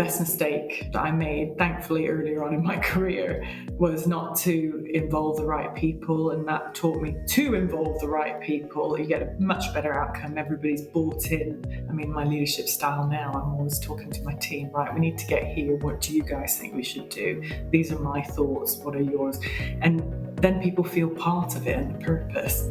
best mistake that I made, thankfully, earlier on in my career was not to involve the right people. And that taught me to involve the right people. You get a much better outcome. Everybody's bought in. I mean, my leadership style now, I'm always talking to my team, right, we need to get here. What do you guys think we should do? These are my thoughts. What are yours? And then people feel part of it and the purpose.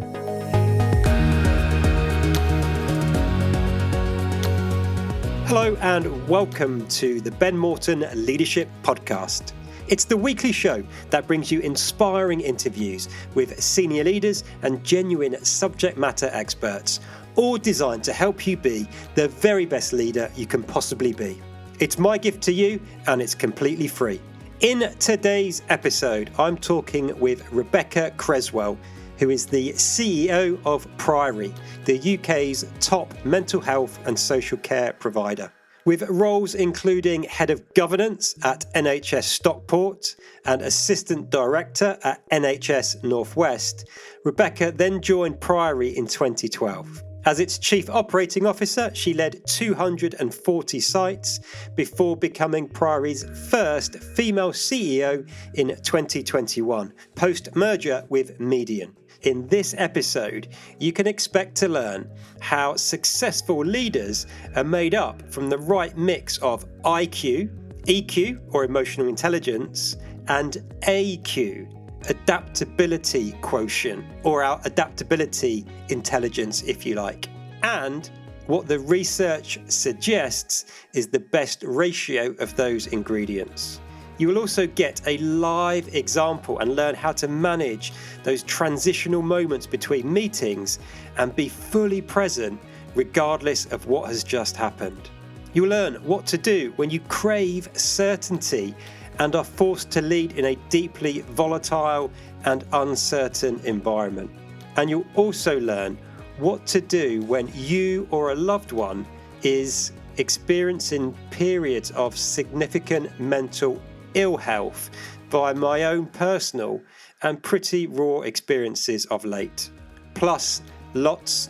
Hello and welcome to the Ben Morton Leadership Podcast. It's the weekly show that brings you inspiring interviews with senior leaders and genuine subject matter experts, all designed to help you be the very best leader you can possibly be. It's my gift to you and it's completely free. In today's episode, I'm talking with Rebekah Cresswell, who is the CEO of Priory, the UK's top mental health and social care provider. With roles including Head of Governance at NHS Stockport and Assistant Director at NHS Northwest, Rebekah then joined Priory in 2012. As its Chief Operating Officer, she led 240 sites before becoming Priory's first female CEO in 2021, post-merger with Median. In this episode, you can expect to learn how successful leaders are made up from the right mix of IQ, EQ or emotional intelligence, and AQ, Adaptability Quotient, or our adaptability intelligence, if you like, and what the research suggests is the best ratio of those ingredients. You will also get a live example and learn how to manage those transitional moments between meetings and be fully present regardless of what has just happened. You'll learn what to do when you crave certainty and are forced to lead in a deeply volatile and uncertain environment. And you'll also learn what to do when you or a loved one is experiencing periods of significant mental ill health via my own personal and pretty raw experiences of late. Plus, lots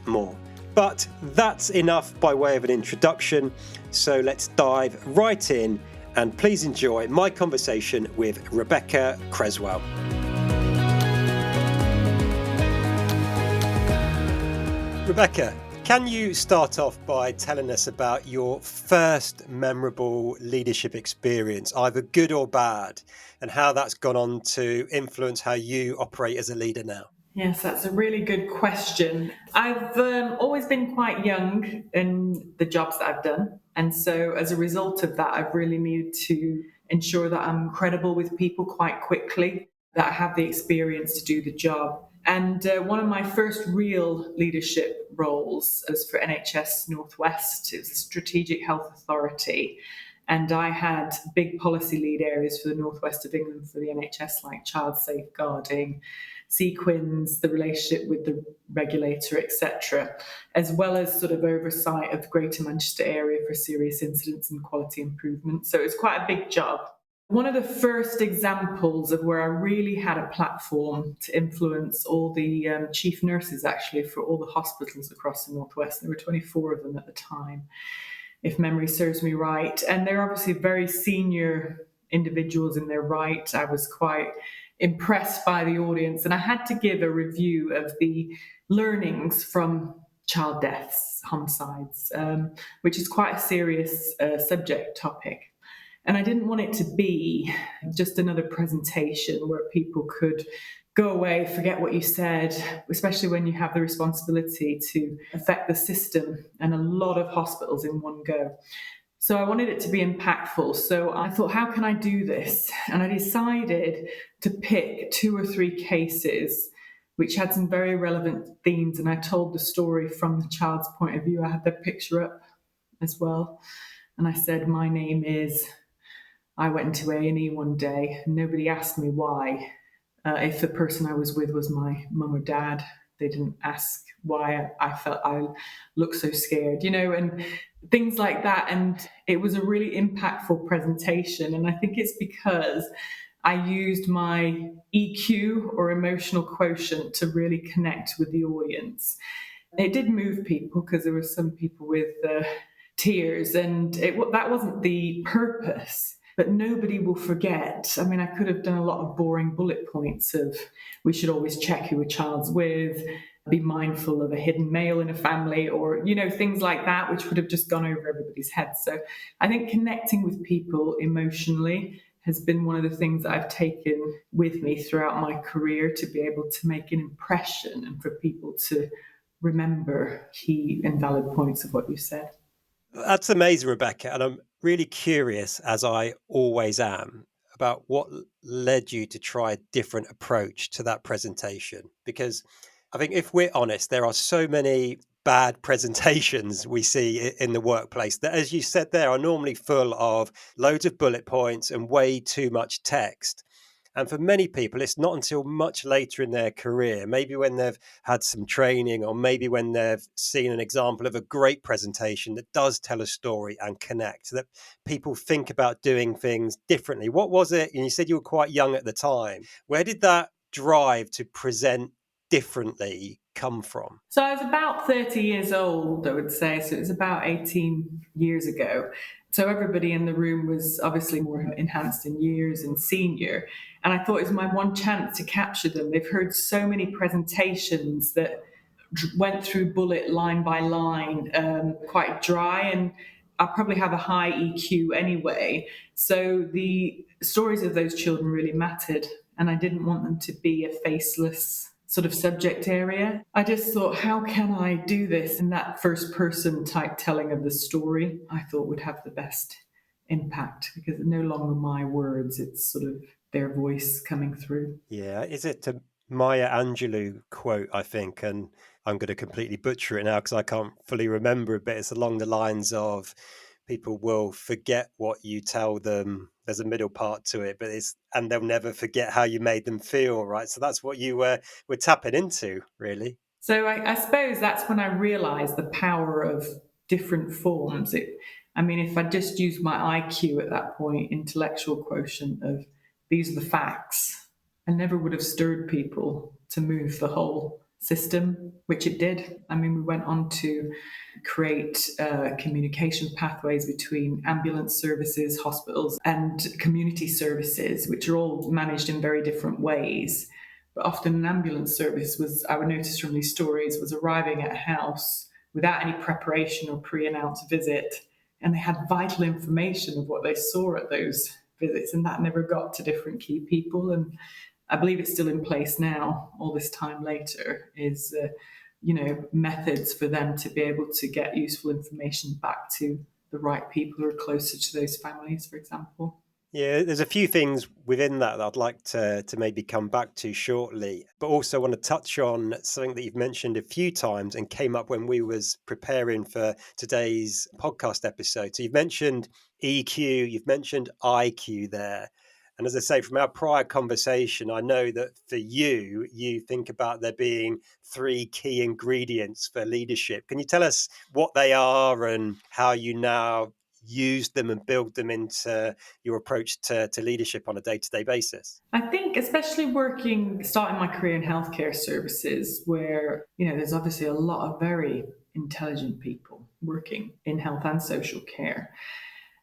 more. But that's enough by way of an introduction, so let's dive right in and please enjoy my conversation with Rebekah Cresswell. Rebekah, can you start off by telling us about your first memorable leadership experience, either good or bad, and how that's gone on to influence how you operate as a leader now? Yes, that's a really good question. I've always been quite young in the jobs that I've done. And so as a result of that, I've really needed to ensure that I'm credible with people quite quickly, that I have the experience to do the job. And one of my first real leadership roles was for NHS Northwest. It was a strategic health authority. And I had big policy lead areas for the northwest of England for the NHS, like child safeguarding, sequins, the relationship with the regulator, etc., as well as sort of oversight of the Greater Manchester area for serious incidents and quality improvement. So it was quite a big job. One of the first examples of where I really had a platform to influence all the chief nurses, actually, for all the hospitals across the Northwest. There were 24 of them at the time, if memory serves me right. And they're obviously very senior individuals in their right. I was quite impressed by the audience, and I had to give a review of the learnings from child deaths, homicides, which is quite a serious subject topic. And I didn't want it to be just another presentation where people could go away, forget what you said, especially when you have the responsibility to affect the system and a lot of hospitals in one go. So I wanted it to be impactful. So I thought, how can I do this? And I decided to pick 2 or 3 cases which had some very relevant themes. And I told the story from the child's point of view. I had their picture up as well. And I said, my name is, I went into A&E one day and nobody asked me why. If the person I was with was my mum or dad, they didn't ask why I felt I looked so scared, and things like that. And it was a really impactful presentation. And I think it's because I used my EQ or emotional quotient to really connect with the audience. It did move people because there were some people with tears. And that wasn't the purpose. But nobody will forget. I mean, I could have done a lot of boring bullet points of we should always check who a child's with, be mindful of a hidden male in a family, or, things like that, which would have just gone over everybody's heads. So I think connecting with people emotionally has been one of the things that I've taken with me throughout my career, to be able to make an impression and for people to remember key and valid points of what you said. That's amazing, Rebekah. And I'm really curious, as I always am, about what led you to try a different approach to that presentation. Because I think if we're honest, there are so many bad presentations we see in the workplace that, as you said there, are normally full of loads of bullet points and way too much text. And for many people, it's not until much later in their career, maybe when they've had some training, or maybe when they've seen an example of a great presentation that does tell a story and connect, that people think about doing things differently. What was it? And you said you were quite young at the time. Where did that drive to present differently come from? So I was about 30 years old, I would say. So it was about 18 years ago. So everybody in the room was obviously more enhanced in years and senior. And I thought it was my one chance to capture them. They've heard so many presentations that went through bullet line by line, quite dry. And I probably have a high EQ anyway. So the stories of those children really mattered. And I didn't want them to be a faceless sort of subject area. I just thought, how can I do this? And that first person type telling of the story, I thought would have the best impact, because it's no longer my words, it's sort of their voice coming through. Yeah, is it a Maya Angelou quote, I think, and I'm going to completely butcher it now because I can't fully remember it, but it's along the lines of people will forget what you tell them. There's a middle part to it, and they'll never forget how you made them feel, right? So that's what you were tapping into, really. So I suppose that's when I realized the power of different forms. If I just used my IQ at that point, intellectual quotient of these are the facts, I never would have stirred people to move the whole system, which it did. We went on to create communication pathways between ambulance services, hospitals, and community services, which are all managed in very different ways. But often an ambulance service was, I would notice from these stories, was arriving at a house without any preparation or pre-announced visit. And they had vital information of what they saw at those visits. And that never got to different key people. And I believe it's still in place now, all this time later, is methods for them to be able to get useful information back to the right people who are closer to those families, for example. Yeah, there's a few things within that I'd like to maybe come back to shortly, but also want to touch on something that you've mentioned a few times and came up when we was preparing for today's podcast episode. So you've mentioned EQ, you've mentioned IQ there. And as I say, from our prior conversation, I know that for you, you think about there being three key ingredients for leadership. Can you tell us what they are and how you now use them and build them into your approach to leadership on a day-to-day basis? I think especially starting my career in healthcare services, where, there's obviously a lot of very intelligent people working in health and social care.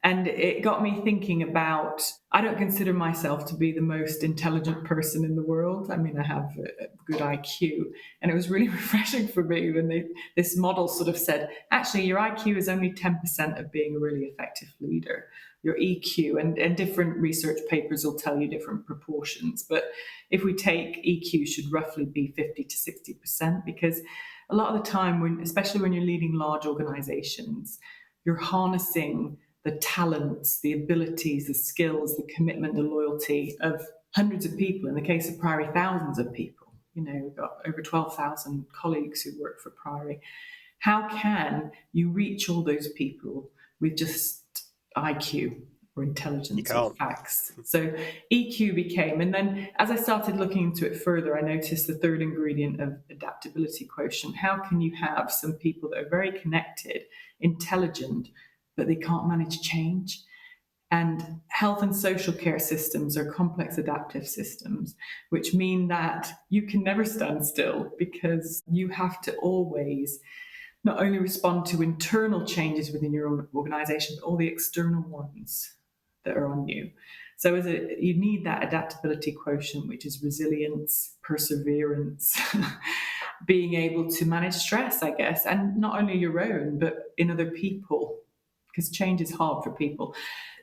And it got me thinking about, I don't consider myself to be the most intelligent person in the world. I have a good IQ. And it was really refreshing for me when this model sort of said, actually, your IQ is only 10% of being a really effective leader. Your EQ, and different research papers will tell you different proportions. But if we take EQ should roughly be 50 to 60%, because a lot of the time, especially when you're leading large organizations, you're harnessing the talents, the abilities, the skills, the commitment, the loyalty of hundreds of people. In the case of Priory, thousands of people. We've got over 12,000 colleagues who work for Priory. How can you reach all those people with just IQ or intelligence or facts? So EQ became, and then as I started looking into it further, I noticed the third ingredient of adaptability quotient. How can you have some people that are very connected, intelligent, but they can't manage change? And health and social care systems are complex adaptive systems, which mean that you can never stand still, because you have to always not only respond to internal changes within your own organization, but all the external ones that are on you. So you need that adaptability quotient, which is resilience, perseverance, being able to manage stress, I guess, and not only your own, but in other people, because change is hard for people.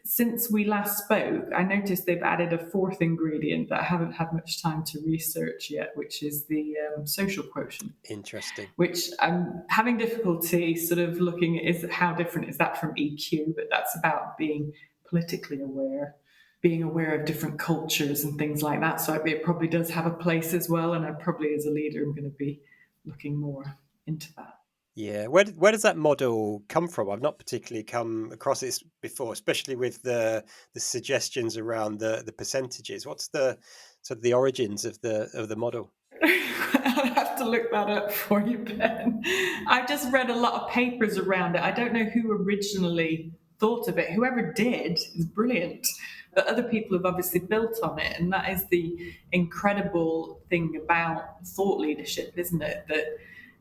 Since we last spoke, I noticed they've added a fourth ingredient that I haven't had much time to research yet, which is the social quotient. Interesting. Which I'm having difficulty sort of looking at is how different is that from EQ, but that's about being politically aware, being aware of different cultures and things like that. So it probably does have a place as well. And I probably, as a leader, am going to be looking more into that. Yeah, where does that model come from? I've not particularly come across it before, especially with the suggestions around the percentages. What's the sort of the origins of the model? I'll have to look that up for you, Ben. I've just read a lot of papers around it. I don't know who originally thought of it. Whoever did is brilliant. But other people have obviously built on it. And that is the incredible thing about thought leadership, isn't it? That,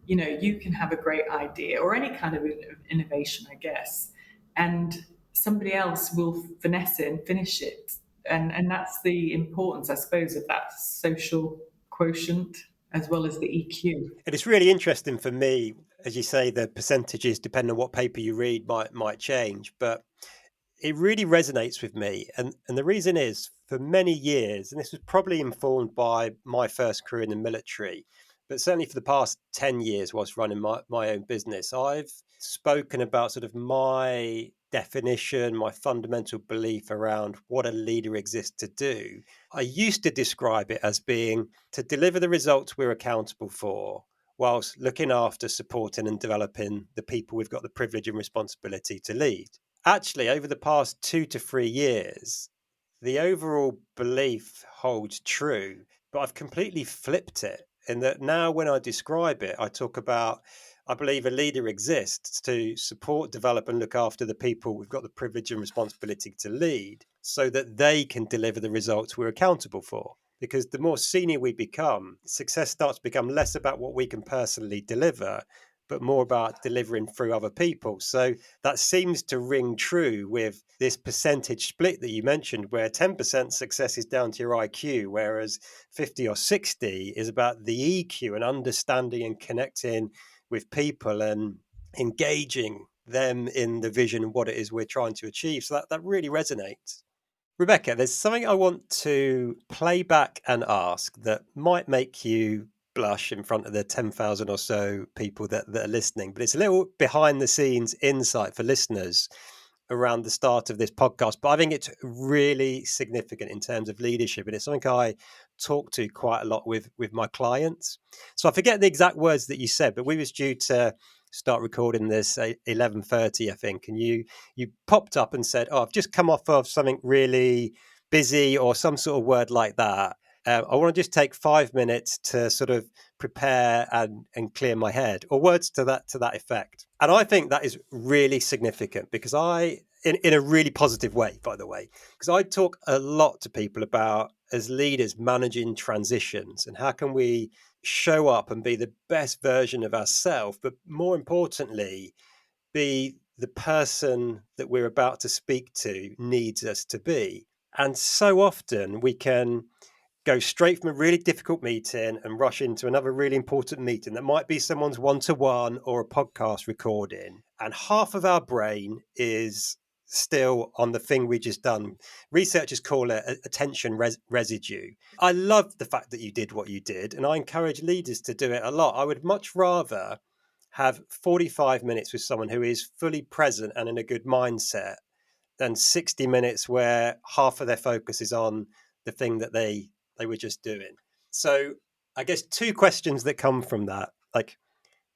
you can have a great idea or any kind of innovation, I guess, and somebody else will finesse it and finish it. And that's the importance, I suppose, of that social quotient as well as the EQ. And it's really interesting for me, as you say, the percentages, depending on what paper you read, might change, but it really resonates with me. And the reason is for many years, and this was probably informed by my first career in the military, but certainly for the past 10 years whilst running my own business, I've spoken about sort of my definition, my fundamental belief around what a leader exists to do. I used to describe it as being to deliver the results we're accountable for, whilst looking after, supporting, and developing the people we've got the privilege and responsibility to lead. Actually, over the past 2 to 3 years, the overall belief holds true, but I've completely flipped it in that now when I describe it, I talk about I believe a leader exists to support, develop, and look after the people we've got the privilege and responsibility to lead so that they can deliver the results we're accountable for. Because the more senior we become, success starts to become less about what we can personally deliver, but more about delivering through other people. So that seems to ring true with this percentage split that you mentioned, where 10% success is down to your IQ, whereas 50 or 60 is about the EQ and understanding and connecting with people and engaging them in the vision and what it is we're trying to achieve. So that really resonates. Rebekah, there's something I want to play back and ask that might make you blush in front of the 10,000 or so people that are listening, but it's a little behind the scenes insight for listeners around the start of this podcast. But I think it's really significant in terms of leadership, and it's something I talk to quite a lot with my clients. So I forget the exact words that you said, but we was due to start recording this at 11:30, I think, and you popped up and said, "Oh, I've just come off of something really busy," or some sort of word like that. I want to just take 5 minutes to sort of prepare and clear my head, or words to that effect. And I think that is really significant because in a really positive way, by the way, because I talk a lot to people about as leaders managing transitions and how can we show up and be the best version of ourselves, but more importantly, be the person that we're about to speak to needs us to be. And so often we can go straight from a really difficult meeting and rush into another really important meeting that might be someone's one-to-one or a podcast recording. And half of our brain is still on the thing we just done. Researchers call it attention residue. I love the fact that you did what you did, and I encourage leaders to do it a lot. I would much rather have 45 minutes with someone who is fully present and in a good mindset than 60 minutes where half of their focus is on the thing that they were just doing. So I guess two questions that come from that, like,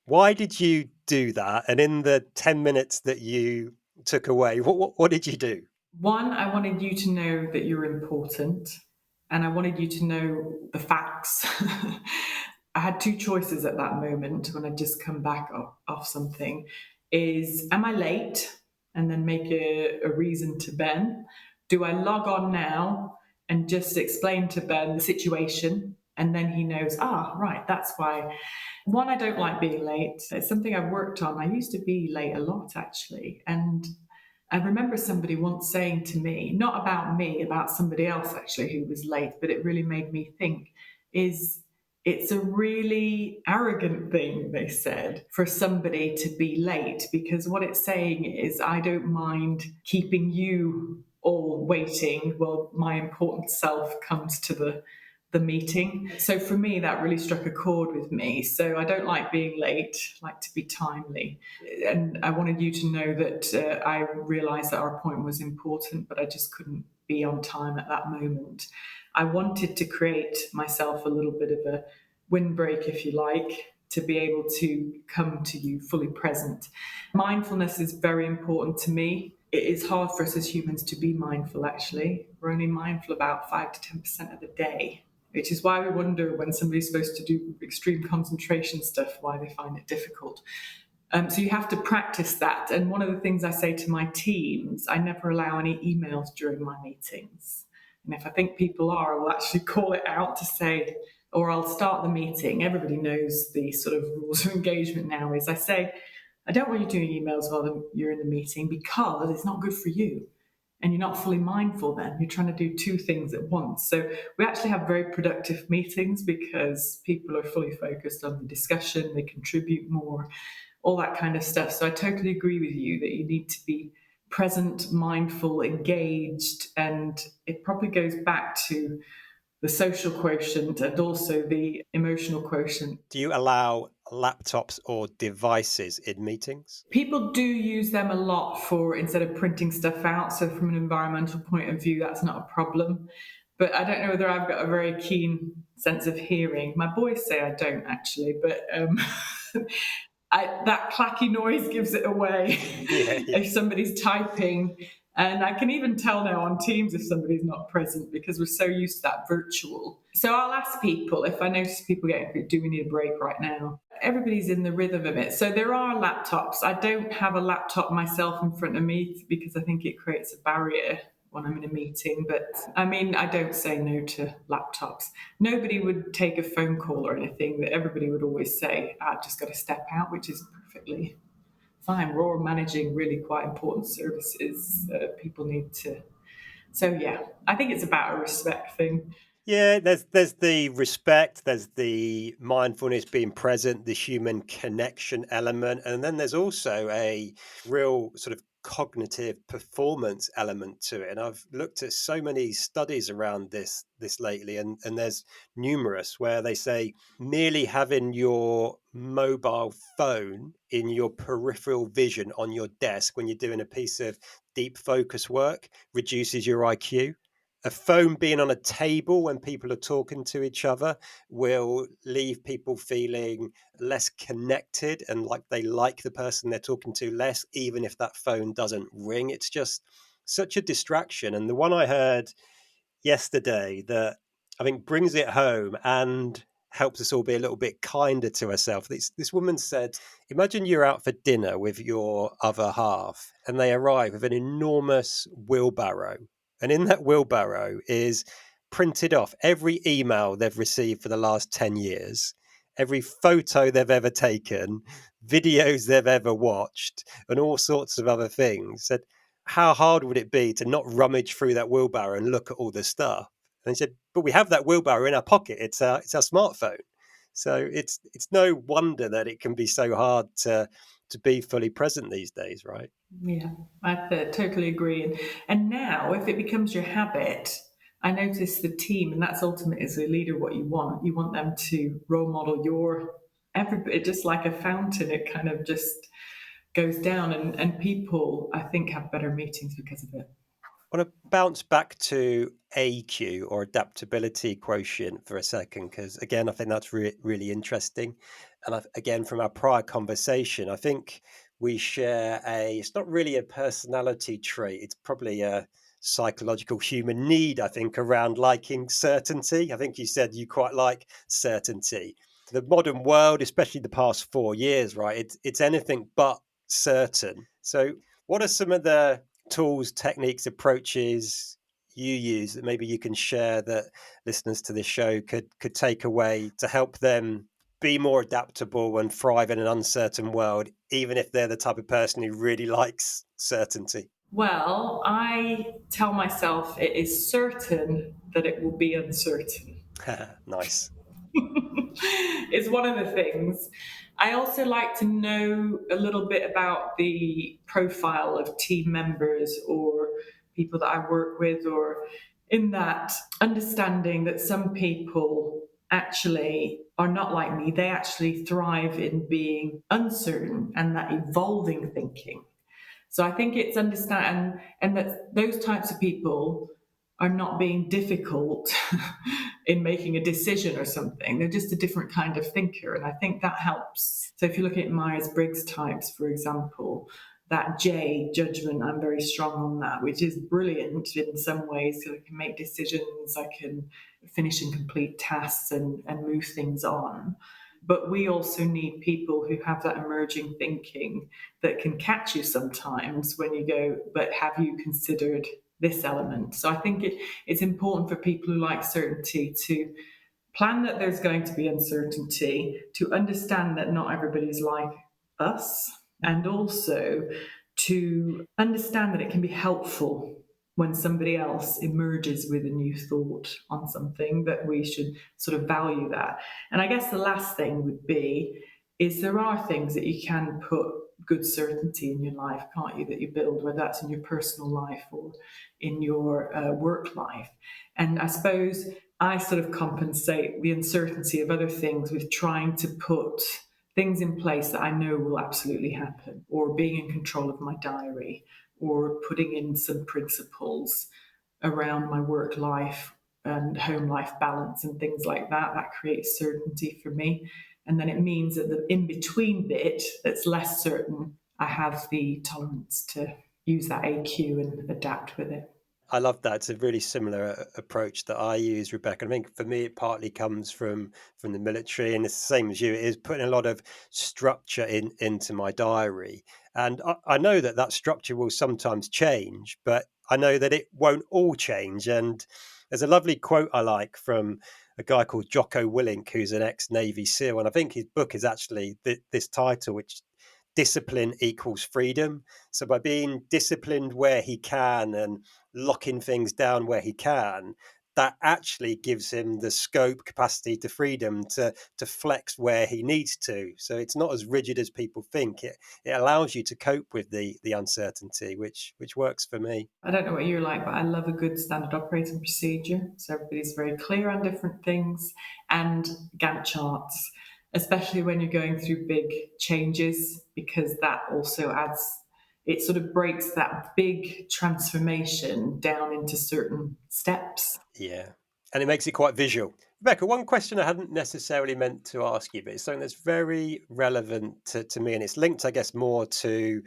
why did you do that? And in the 10 minutes that you took away, what did you do? One, I wanted you to know that you're important, and I wanted you to know the facts. I had two choices at that moment when I'd just come back off something. Am I late? And then make a reason to Ben. Do I log on now and just explain to Ben the situation And then he knows, right, that's why. One, I don't like being late. It's something I've worked on. I used to be late a lot, actually. And I remember somebody once saying to me, not about me, about somebody else actually who was late, but it really made me think, is it's a really arrogant thing, they said, for somebody to be late, because what it's saying is, I don't mind keeping you all waiting while my important self comes to the meeting. So for me, that really struck a chord with me. So I don't like being late, I like to be timely. And I wanted you to know that I realised that our appointment was important, but I just couldn't be on time at that moment. I wanted to create myself a little bit of a windbreak, if you like, to be able to come to you fully present. Mindfulness is very important to me. It is hard for us as humans to be mindful, actually. We're only mindful about 5 to 10% of the day, which is why we wonder when somebody's supposed to do extreme concentration stuff, why they find it difficult. So you have to practice that. And one of the things I say to my teams, I never allow any emails during my meetings. And if I think people are, I will actually call it out to say, or I'll start the meeting. Everybody knows the sort of rules of engagement now is I say, I don't want you doing emails while you're in the meeting because it's not good for you. And you're not fully mindful then. You're trying to do two things at once. So we actually have very productive meetings because people are fully focused on the discussion, they contribute more, all that kind of stuff. So I totally agree with you that you need to be present, mindful, engaged, and it probably goes back to the social quotient and also the emotional quotient. Do you allow laptops or devices in meetings? People do use them a lot for instead of printing stuff out. So from an environmental point of view, that's not a problem. But I don't know whether I've got a very keen sense of hearing. My boys say I don't actually, but that clacky noise gives it away Yeah, yeah. if somebody's typing. And I can even tell now on Teams if somebody's not present because we're so used to that virtual. So I'll ask people if I notice people getting, do we need a break right now? Everybody's in the rhythm of it. So there are laptops. I don't have a laptop myself in front of me because I think it creates a barrier when I'm in a meeting. But I mean, I don't say no to laptops. Nobody would take a phone call or anything. That everybody would always say, I've just got to step out, which is perfectly fine. We're all managing really quite important services. People need to. So yeah, I think it's about a respect thing. Yeah, there's the respect, there's the mindfulness, being present, the human connection element, and then there's also a real sort of cognitive performance element to it. And I've looked at so many studies around this lately, and there's numerous where they say merely having your mobile phone in your peripheral vision on your desk when you're doing a piece of deep focus work reduces your IQ. A phone being on a table when people are talking to each other will leave people feeling less connected and like they like the person they're talking to less, even if that phone doesn't ring. It's just such a distraction. And the one I heard yesterday that I think brings it home and helps us all be a little bit kinder to ourselves. This woman said, imagine you're out for dinner with your other half and they arrive with an enormous wheelbarrow. And in that wheelbarrow is printed off every email they've received for the last 10 years, every photo they've ever taken, videos they've ever watched, and all sorts of other things. Said, how hard would it be to not rummage through that wheelbarrow and look at all the stuff? And he said, but we have that wheelbarrow in our pocket. It's our smartphone. So it's no wonder that it can be so hard to be fully present these days, right? Yeah, I totally agree. And now, if it becomes your habit, I notice the team, and that's ultimately as a leader what you want. You want them to role model your everybody, just like a fountain. It kind of just goes down, and people, I think, have better meetings because of it. I want to bounce back to AQ or adaptability quotient for a second, because again, I think that's really interesting. And again, from our prior conversation, I think we share it's not really a personality trait, it's probably a psychological human need, I think, around liking certainty. I think you said you quite like certainty. The modern world, especially the past 4 years, right? It's anything but certain. So, what are some of the tools, techniques, approaches you use that maybe you can share that listeners to this show could take away to help them be more adaptable and thrive in an uncertain world, even if they're the type of person who really likes certainty? Well, I tell myself it is certain that it will be uncertain. Nice. Is one of the things. I also like to know a little bit about the profile of team members or people that I work with, or in that understanding that some people actually are not like me. They actually thrive in being uncertain and that evolving thinking. So I think it's understand and that those types of people are not being difficult in making a decision or something. They're just a different kind of thinker. And I think that helps. So if you look at Myers-Briggs types, for example, that J, judgment, I'm very strong on that, which is brilliant in some ways. So I can make decisions, I can finish and complete tasks and move things on. But we also need people who have that emerging thinking that can catch you sometimes when you go, but have you considered this element? So I think it's important for people who like certainty to plan that there's going to be uncertainty, to understand that not everybody's like us, and also to understand that it can be helpful when somebody else emerges with a new thought on something, that we should sort of value that. And I guess the last thing would be is there are things that you can put good certainty in your life, can't you, that you build, whether that's in your personal life or in your work life. And I suppose I sort of compensate the uncertainty of other things with trying to put things in place that I know will absolutely happen, or being in control of my diary, or putting in some principles around my work life and home life balance and things like that. That creates certainty for me. And then it means that the in between bit that's less certain, I have the tolerance to use that AQ and adapt with it. I love that. It's a really similar approach that I use, Rebecca. I think for me, it partly comes from the military, and it's the same as you. It is putting a lot of structure into my diary, and I know that that structure will sometimes change, but I know that it won't all change. And there's a lovely quote I like from a guy called Jocko Willink, who's an ex-Navy SEAL, and I think his book is actually this title, which discipline equals freedom. So by being disciplined where he can and locking things down where he can, that actually gives him the scope, capacity to freedom to flex where he needs to. So it's not as rigid as people think. It allows you to cope with the uncertainty, which works for me. I don't know what you're like, but I love a good standard operating procedure. So everybody's very clear on different things, and Gantt charts, especially when you're going through big changes, because that also adds, it sort of breaks that big transformation down into certain steps. Yeah. And it makes it quite visual. Rebecca, one question I hadn't necessarily meant to ask you, but it's something that's very relevant to me, and it's linked, I guess, more to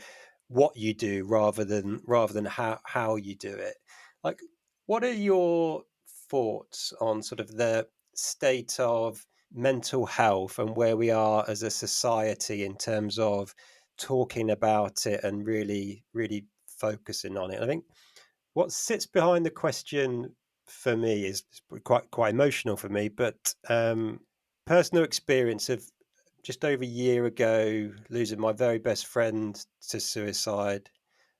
what you do rather than how you do it. Like, what are your thoughts on sort of the state of mental health and where we are as a society in terms of talking about it and really focusing on it? I think what sits behind the question for me is quite emotional for me, but personal experience of just over a year ago losing my very best friend to suicide,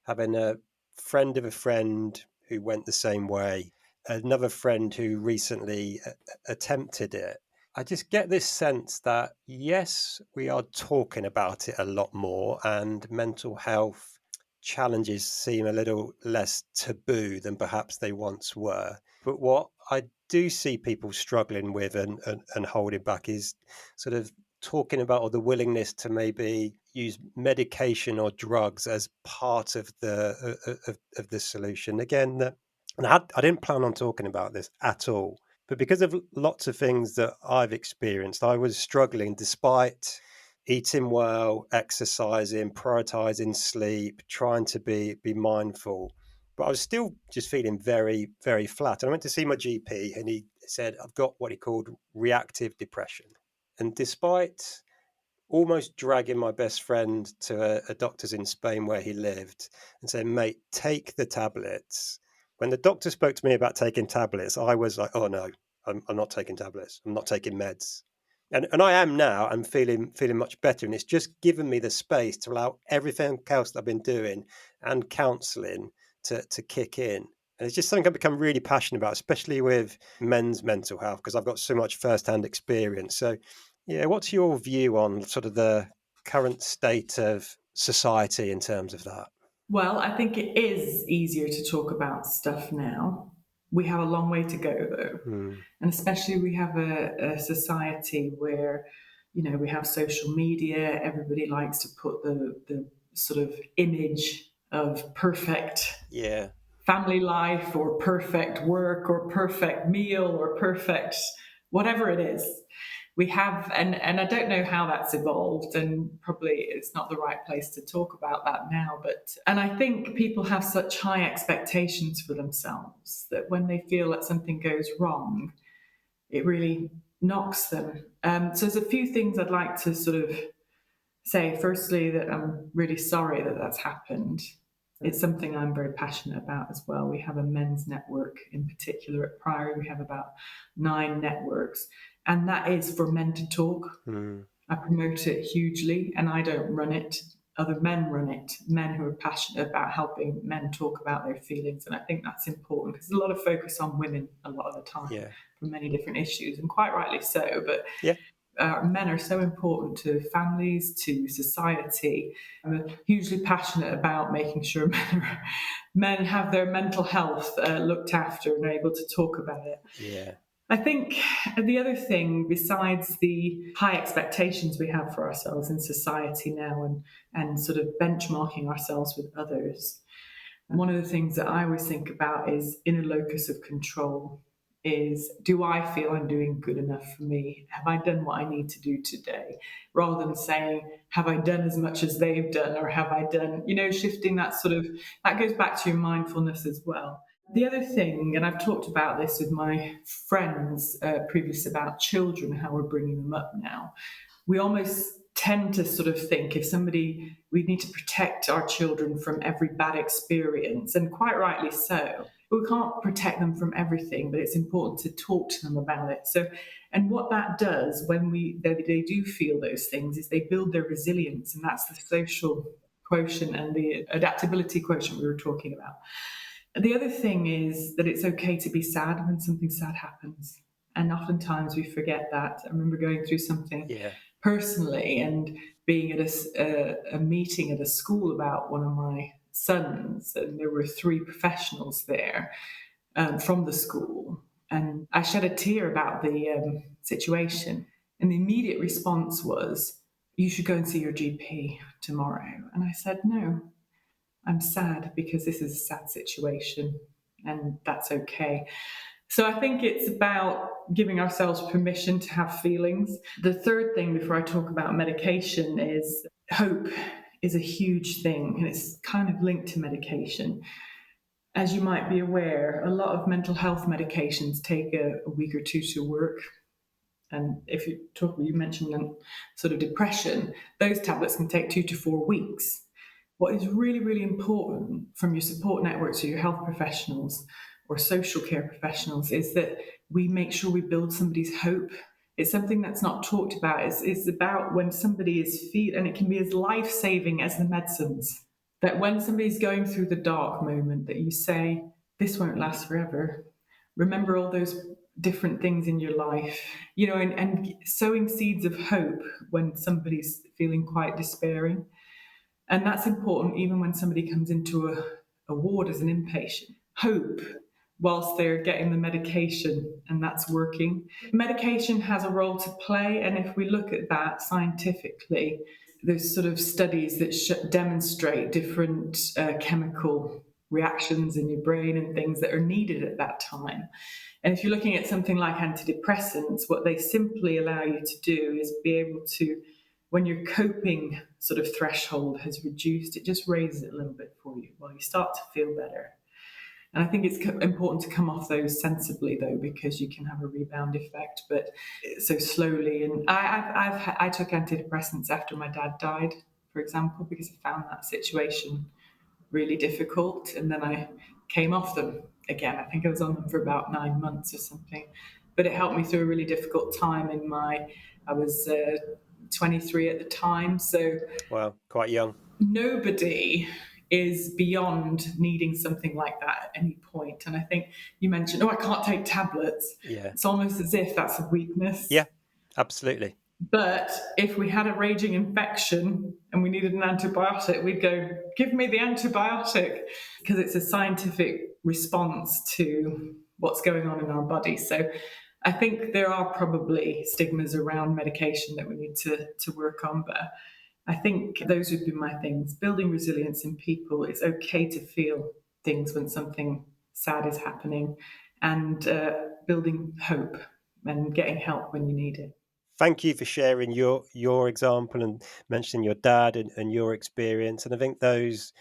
having a friend of a friend who went the same way, another friend who recently attempted it. I just get this sense that yes, we are talking about it a lot more, and mental health challenges seem a little less taboo than perhaps they once were. But what I do see people struggling with and holding back is sort of talking about, or the willingness to maybe use medication or drugs as part of the solution. Again, and I didn't plan on talking about this at all, but because of lots of things that I've experienced, I was struggling despite eating well, exercising, prioritizing sleep, trying to be mindful. But I was still just feeling very, very flat. And I went to see my GP, and he said, I've got what he called reactive depression. And despite almost dragging my best friend to a doctor's in Spain where he lived and saying, mate, take the tablets, When the doctor spoke to me about taking tablets, I was like, "Oh no, I'm not taking tablets. I'm not taking meds." And I am now. I'm feeling much better, and it's just given me the space to allow everything else that I've been doing and counselling to kick in. And it's just something I've become really passionate about, especially with men's mental health, because I've got so much first-hand experience. So, yeah, what's your view on sort of the current state of society in terms of that? Well, I think it is easier to talk about stuff now. We have a long way to go, though. Mm, And especially we have a society where, we have social media. Everybody likes to put the sort of image of perfect yeah, family life or perfect work or perfect meal or perfect whatever it is we have. And I don't know how that's evolved, and probably it's not the right place to talk about that now, but and I think people have such high expectations for themselves that when they feel that something goes wrong, it really knocks them. So there's a few things I'd like to sort of say. Firstly, that I'm really sorry that that's happened. It's something I'm very passionate about as well. We have a men's network in particular at Priory. We have about 9 networks, and that is for men to talk. mm, I promote it hugely, and I don't run it. Other men run it, men who are passionate about helping men talk about their feelings. And I think that's important because there's a lot of focus on women a lot of the time yeah, for many different issues, and quite rightly so. But yeah, men are so important to families, to society. I'm hugely passionate about making sure men have their mental health looked after and are able to talk about it. yeah, I think the other thing, besides the high expectations we have for ourselves in society now, and sort of benchmarking ourselves with others, one of the things that I always think about is inner locus of control. Is, do I feel I'm doing good enough for me? Have I done what I need to do today? Rather than saying, have I done as much as they've done, or have I done, shifting that sort of, that goes back to your mindfulness as well. The other thing, and I've talked about this with my friends previously about children, how we're bringing them up now. We almost tend to sort of think if somebody, we need to protect our children from every bad experience, and quite rightly so. We can't protect them from everything, but it's important to talk to them about it. So, and what that does when they do feel those things is they build their resilience, and that's the social quotient and the adaptability quotient we were talking about. The other thing is that it's okay to be sad when something sad happens. And oftentimes we forget that. I remember going through something yeah, personally and being at a meeting at a school about one of my sons, and there were 3 professionals there from the school. And I shed a tear about the situation. And the immediate response was, "You should go and see your GP tomorrow." And I said, "No, I'm sad because this is a sad situation, and that's okay." So I think it's about giving ourselves permission to have feelings. The third thing before I talk about medication is hope is a huge thing, and it's kind of linked to medication. As you might be aware, a lot of mental health medications take a week or 2 to work. And if you mentioned sort of depression, those tablets can take 2 to 4 weeks. What is really, really important from your support networks or your health professionals or social care professionals is that we make sure we build somebody's hope. It's something that's not talked about. It's about when somebody is and it can be as life-saving as the medicines. That when somebody's going through the dark moment, that you say, this won't last forever. Remember all those different things in your life, and sowing seeds of hope when somebody's feeling quite despairing. And that's important even when somebody comes into a ward as an inpatient. Hope whilst they're getting the medication, and that's working. Medication has a role to play, and if we look at that scientifically, there's sort of studies that demonstrate different chemical reactions in your brain and things that are needed at that time. And if you're looking at something like antidepressants, what they simply allow you to do is be able to, when your coping sort of threshold has reduced, it just raises it a little bit for you while you start to feel better. And I think it's important to come off those sensibly, though, because you can have a rebound effect, but so slowly. And I took antidepressants after my dad died, for example, because I found that situation really difficult, and then I came off them. again, I think I was on them for about 9 months or something. But it helped me through a really difficult time I was 23 at the time. So Wow, quite young. nobody is beyond needing something like that at any point. And I think you mentioned, oh, I can't take tablets. Yeah. It's almost as if that's a weakness. Yeah, absolutely. But if we had a raging infection and we needed an antibiotic, we'd go, give me the antibiotic, because it's a scientific response to what's going on in our body. So I think there are probably stigmas around medication that we need to work on. But I think those would be my things. Building resilience in people. It's okay to feel things when something sad is happening, and building hope and getting help when you need it. Thank you for sharing your example and mentioning your dad and your experience. And I think those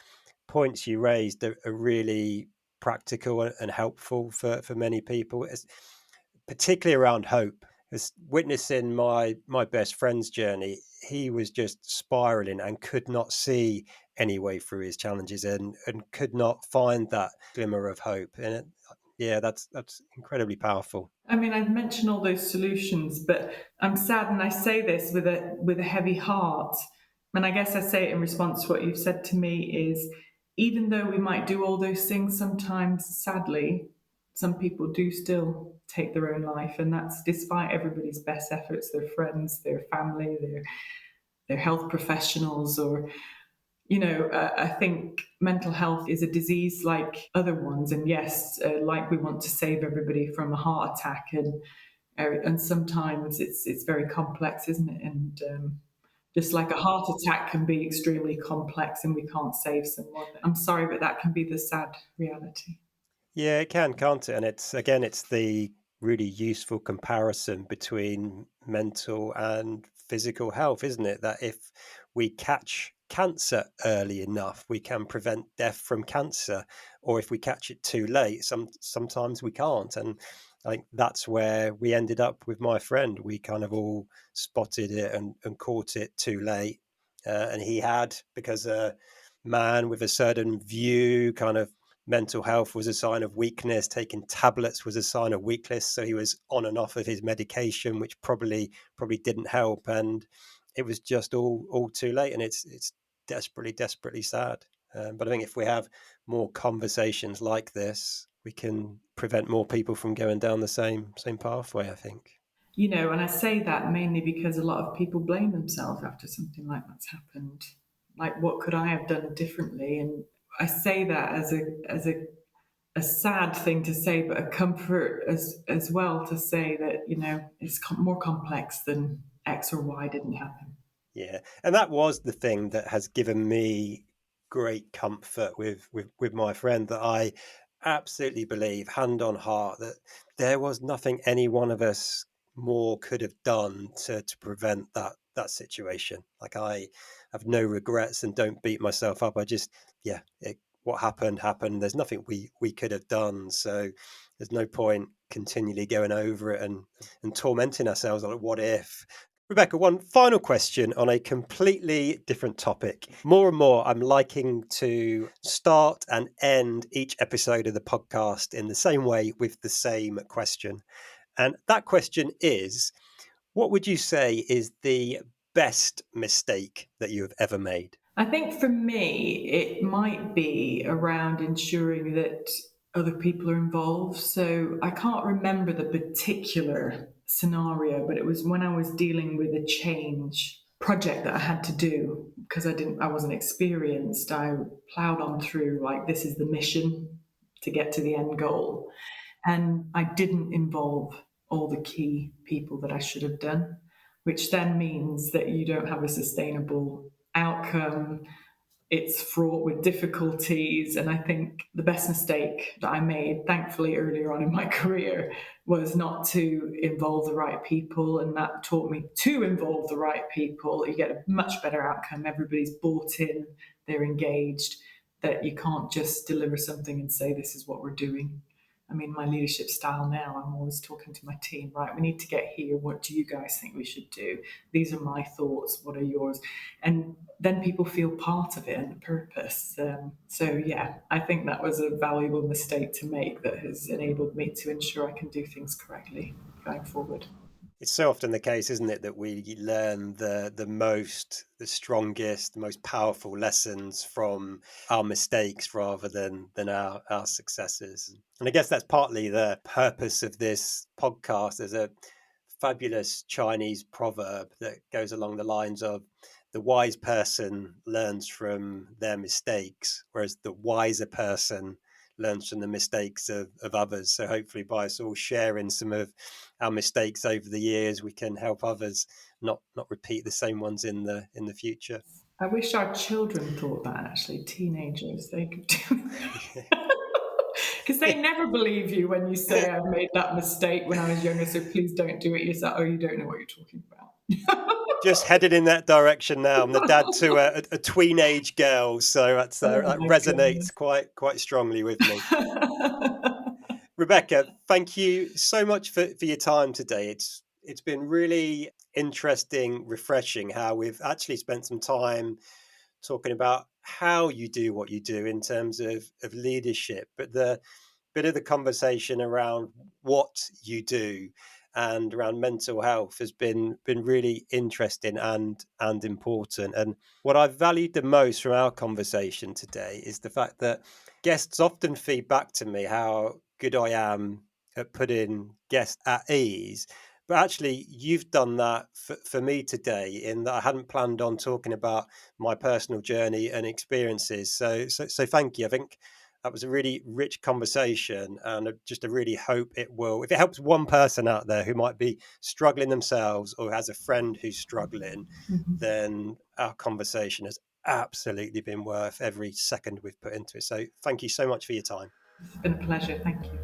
points you raised are really practical and helpful for many people, particularly around hope. As witnessing my best friend's journey, he was just spiraling and could not see any way through his challenges and could not find that glimmer of hope. And yeah, that's incredibly powerful. I mean, I've mentioned all those solutions, but I'm sad, and I say this with a heavy heart. And I guess I say it in response to what you've said to me is, even though we might do all those things, sometimes, sadly, some people do still take their own life, and that's despite everybody's best efforts, their friends, their family, their health professionals, or I think mental health is a disease like other ones, and yes, like we want to save everybody from a heart attack, and sometimes it's very complex, isn't it? And just like a heart attack can be extremely complex, and we can't save someone. I'm sorry, but that can be the sad reality. Yeah, it can, can't it? And it's the really useful comparison between mental and physical health, isn't it? That if we catch cancer early enough, we can prevent death from cancer, or if we catch it too late, sometimes we can't. And I think that's where we ended up with my friend. We kind of all spotted it and caught it too late. And he had, because a man with a certain view, kind of mental health was a sign of weakness, taking tablets was a sign of weakness, so he was on and off of his medication, which probably didn't help, and it was just all too late. And it's desperately sad. But I think if we have more conversations like this, we can prevent more people from going down the same pathway, I think. And I say that mainly because a lot of people blame themselves after something like that's happened. Like, what could I have done differently? And I say that as a sad thing to say, but a comfort as well to say that it's more complex than X or Y didn't happen. Yeah, and that was the thing that has given me great comfort with my friend, that I absolutely believe, hand on heart, that there was nothing any one of us more could have done to prevent that situation. Like, I have no regrets and don't beat myself up. I just, yeah, what happened. There's nothing we could have done. So there's no point continually going over it and tormenting ourselves like, what if? Rebekah, one final question on a completely different topic. More and more, I'm liking to start and end each episode of the podcast in the same way, with the same question. And that question is, what would you say is the best mistake that you have ever made? I think for me, it might be around ensuring that other people are involved. So I can't remember the particular scenario, but it was when I was dealing with a change project that I had to do because I wasn't experienced. I plowed on through like, this is the mission to get to the end goal. And I didn't involve all the key people that I should have done, which then means that you don't have a sustainable outcome. It's fraught with difficulties. And I think the best mistake that I made, thankfully, earlier on in my career, was not to involve the right people. And that taught me to involve the right people. You get a much better outcome. Everybody's bought in, they're engaged, that you can't just deliver something and say, this is what we're doing. I mean, my leadership style now, I'm always talking to my team, right? We need to get here. What do you guys think we should do? These are my thoughts. What are yours? And then people feel part of it and the purpose. So yeah, I think that was a valuable mistake to make that has enabled me to ensure I can do things correctly going forward. It's so often the case, isn't it, that we learn the strongest, the most powerful lessons from our mistakes rather than our successes. And I guess that's partly the purpose of this podcast. There's a fabulous Chinese proverb that goes along the lines of the wise person learns from their mistakes, whereas the wiser person learns from the mistakes of others. So hopefully by us all sharing some of our mistakes over the years, we can help others not repeat the same ones in the future. I wish our children thought that, actually, teenagers, they could do because they never believe you when you say, I've made that mistake when I was younger, so please don't do it yourself. Oh, you don't know what you're talking about. Just headed in that direction now. I'm the dad to a tween-age girl, so that resonates quite strongly with me. Rebekah, thank you so much for your time today. It's been really interesting, refreshing how we've actually spent some time talking about how you do what you do in terms of leadership, but the bit of the conversation around what you do and around mental health has been really interesting and important. And what I've valued the most from our conversation today is the fact that guests often feed back to me how good I am at putting guests at ease. But actually, you've done that for me today, in that I hadn't planned on talking about my personal journey and experiences. So thank you. I think that was a really rich conversation, and I really hope it will, if it helps one person out there who might be struggling themselves or has a friend who's struggling, then our conversation has absolutely been worth every second we've put into it. So thank you so much for your time. It's been a pleasure. Thank you.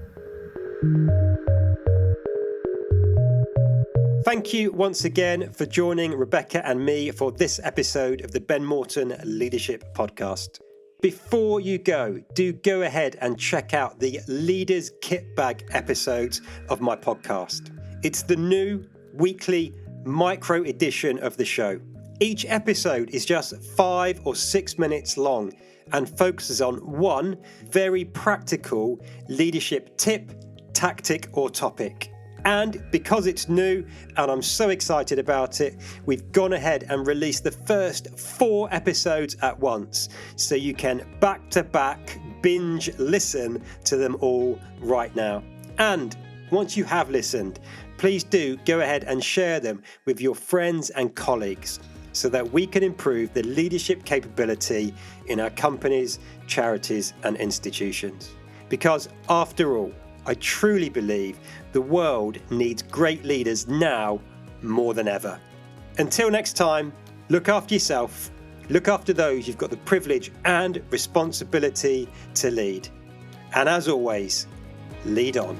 Thank you once again for joining Rebekah and me for this episode of the Ben Morton Leadership Podcast. Before you go, do go ahead and check out the Leaders Kit Bag episodes of my podcast. It's the new weekly micro edition of the show. Each episode is just 5 or 6 minutes long and focuses on one very practical leadership tip, tactic, or topic. And because it's new and I'm so excited about it, we've gone ahead and released the first 4 episodes at once, so you can back-to-back binge listen to them all right now. And once you have listened, please do go ahead and share them with your friends and colleagues so that we can improve the leadership capability in our companies, charities, and institutions. Because after all, I truly believe the world needs great leaders now more than ever. Until next time, look after yourself, look after those you've got the privilege and responsibility to lead. And as always, lead on.